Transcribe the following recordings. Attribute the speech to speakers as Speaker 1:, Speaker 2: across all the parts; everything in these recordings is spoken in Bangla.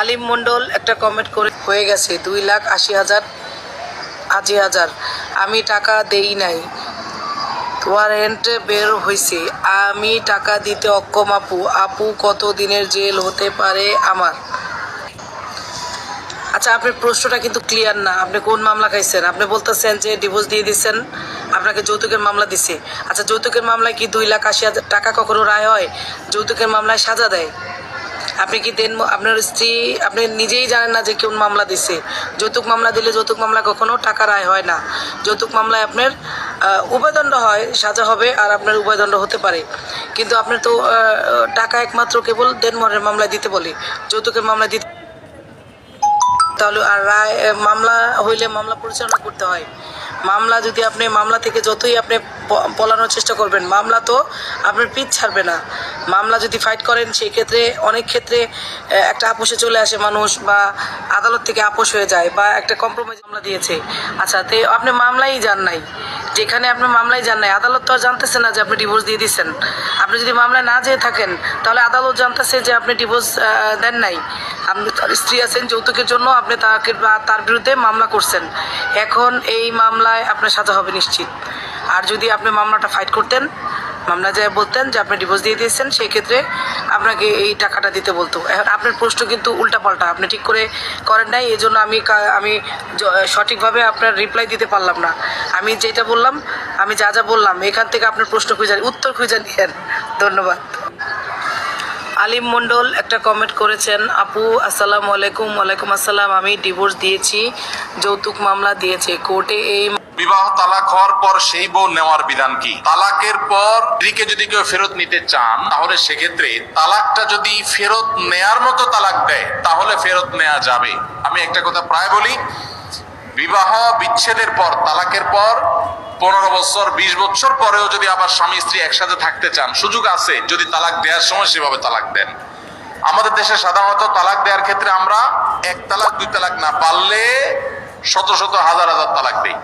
Speaker 1: আলিম মণ্ডল একটা কমেন্ট করে হয়ে গেছে 2,80,000 আমি টাকা দেই নাই, ওয়ারেন্ট বের হয়েছে, আমি টাকা দিতে অক্ষম। আপু কত দিনের জেল হতে পারে আমার? আচ্ছা, আপনার প্রশ্নটা কিন্তু ক্লিয়ার না। আপনি কোন মামলা খাইছেন? আপনি বলতেছেন যে ডিভোর্স দিয়ে দিচ্ছেন, আপনাকে যৌতুকের মামলা দিছে। আচ্ছা, যৌতুকের মামলায় কি 2,80,000 টাকা কখনো রায় হয়? যৌতুকের মামলায় সাজা দেয়। আপনি কি দেন? আপনার স্ত্রী আপনি নিজেই জানেন না যে কোন মামলা দিছে। যৌতুক মামলা দিলে যৌতুক মামলা কখনো টাকা রায় হয় না। যৌতুক মামলায় আপনার উভয়দণ্ড হয়, সাজা হবে, আর আপনার উভয়দণ্ড হতে পারে। কিন্তু আপনার তো টাকা একমাত্র কেবল দেনমোহরের মামলায় দিতে বলে, যৌতুকের মামলায় দিতে। তাহলে আর রায় মামলা হইলে মামলা পরিচালনা করতে হয়। মামলা যদি আপনি মামলা থেকে যতই আপনি পলানোর চেষ্টা করবেন, মামলা তো আপনার পিছ ছাড়বে না। মামলা যদি ফাইট করেন, সেই ক্ষেত্রে অনেক ক্ষেত্রে একটা আপোষে চলে আসে মানুষ, বা আদালত থেকে আপোষ হয়ে যায়, বা একটা কম্প্রোমাইজ মামলা দিয়েছে। আচ্ছা, তো আপনি মামলাই যান নাই, যেখানে আপনি মামলায় যান নাই, আদালত তো আর জানতেছে না যে আপনি ডিভোর্স দিয়ে দিচ্ছেন। আপনি যদি মামলায় না যেয়ে থাকেন, তাহলে আদালত জানতেছে যে আপনি ডিভোর্স দেন নাই। আপনি তার স্ত্রী আছেন, যৌতুকের জন্য আপনি তার বিরুদ্ধে মামলা করছেন। এখন এই মামলায় আপনার সাজা হবে নিশ্চিত। আর যদি আপনি মামলাটা ফাইট করতেন, মামলা যায় বলতেন যে আপনি ডিভোর্স দিয়ে দিয়েছেন, সেই ক্ষেত্রে আপনাকে এই টাকাটা দিতে বলতো। এখন আপনার প্রশ্ন কিন্তু উল্টাপাল্টা, আপনি ঠিক করে করেন নাই, এই জন্য আমি সঠিকভাবে আপনার রিপ্লাই দিতে পারলাম না। আমি যেটা বললাম, আমি যা যা বললাম, এখান থেকে আপনার প্রশ্ন উত্তর খুঁজে নিয়েন। ধন্যবাদ। আলিম মণ্ডল একটা কমেন্ট করেছেন, আপু আসসালামু আলাইকুম। ওয়ালাইকুম আসসালাম। আমি ডিভোর্স দিয়েছি, যৌতুক মামলা দিয়েছে কোর্টে। এই
Speaker 2: বিবাহ তালাক হওয়ার পর সেই বউ নেওয়ার বিধান কি? তালাকের পর স্ত্রীকে যদি কেউ ফেরত নিতে চান, তাহলে সেক্ষেত্রে তালাকটা যদি ফেরত নেয়ার মতো তালাক দেয়, তাহলে ফেরত নেওয়া যাবে। আমি একটা কথা প্রায় বলি, বিবাহ বিচ্ছেদের পর, তালাকের পর 15 বছর 20 বছর পরেও যদি আবার স্বামী স্ত্রী একসাথে থাকতে চান, সুযোগ আছে, যদি তালাক দেওয়ার সময় সেভাবে তালাক দেন। আমাদের দেশে সাধারণত তালাক দেওয়ার ক্ষেত্রে আমরা 1 তালাক 2 তালাক না, পারলে শত শত হাজার হাজার তালাক দেই।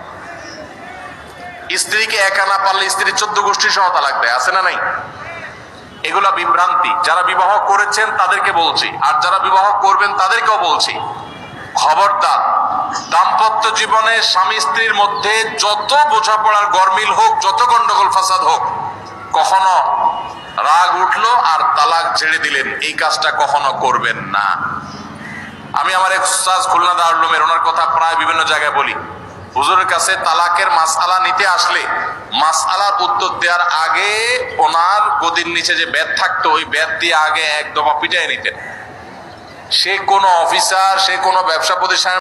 Speaker 2: স্ত্রীকে একা না পারলে স্ত্রী 14 গোষ্ঠী সহ তালাক দেয়, আছে না নাই? এগুলা বিভ্রান্তি। যারা বিবাহ করেছেন তাদেরকে বলছি, আর যারা বিবাহ করবেন তাদেরকেও বলছি, খবরদার, দাম্পত্য জীবনে স্বামী স্ত্রীর মধ্যে যত বোঝাপড়ার গরমিল হোক, যত গন্ডগোল ফাসাদ হোক, কখনো রাগ উঠলো আর তালাক ছেড়ে দিলেন, এই কাজটা কখনো করবেন না। আমি আমার এক উস্তাদ খুলনা দারুল উলুমের, ওনার কথা প্রায় বিভিন্ন জায়গায় বলি। হুজুরের কাছে তালাকের মাসআলা নিতে আসলে মাসআলার উত্তর দেওয়ার আগে ওনার গদির নিচে যে বেত থাকতো, ওই বেত দিয়ে আগে এক দফা পিটাই নিতেন। সে কোনো অফিসার, সে কোনো ব্যবসা প্রতিষ্ঠান